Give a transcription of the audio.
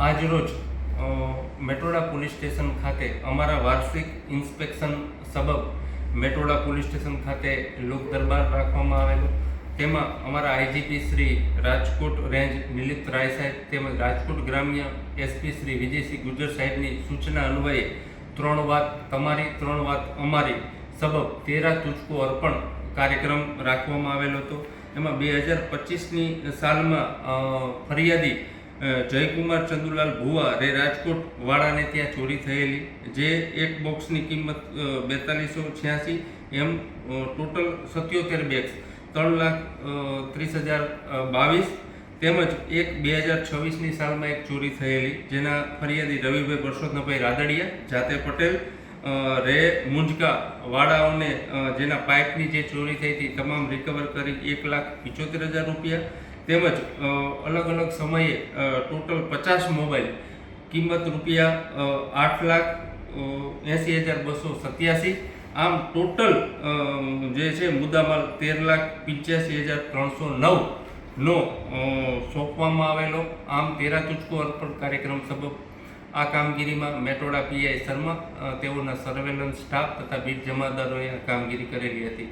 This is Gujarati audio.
આજરોજ મેટોડા પોલીસ સ્ટેશન ખાતે અમારા વાર્ષિક ઇન્સ્પેક્શન સબબ મેટોડા પોલીસ સ્ટેશન ખાતે લોક દરબાર રાખવામાં આવેલો. તેમાં અમારા આઈજીપી શ્રી રાજકોટ રેન્જ નિલિત રાય સાહેબ તેમજ રાજકોટ ગ્રામ્ય એસપી શ્રી વિજયસિંહ ગુજર સાહેબની સૂચના અન્વયે 3 વાત તમારી 3 વાત અમારી સબબ 13 તુચકો અર્પણ કાર્યક્રમ રાખવામાં આવેલો હતો. એમાં 2025ની સાલમાં ફરિયાદી જયકુમાર ચંદુલાલ ભુવા રે રાજકોટ વાળાને ત્યાં ચોરી થયેલી, જે એક બોક્સની કિંમત 4286 એમ ટોટલ 77 બેગ્સ 3,30,022 તેમજ એક 2026ની સાલમાં એક ચોરી થયેલી, જેના ફરિયાદી રવિભાઈ પરસોત્તમભાઈ રાદડિયા જાતે પટેલ રે મુંજકા વાળાઓને જેના પાઇપની જે ચોરી થઈ હતી તમામ રિકવર કરી 1,75,000 રૂપિયા તેમજ અલગ અલગ સમયે ટોટલ 50 મોબાઈલ કિંમત રૂપિયા 8,80,287. આમ ટોટલ જે છે મુદ્દામાલ 13,85,309 નો સોંપવામાં આવેલો. આમ 13 તુચકો અર્પણ કાર્યક્રમ સબબ આ કામગીરીમાં મેટોડા પીઆઈ શર્મા તેઓના સર્વેલન્સ સ્ટાફ તથા બીટ જમાદારોએ આ કામગીરી કરેલી હતી.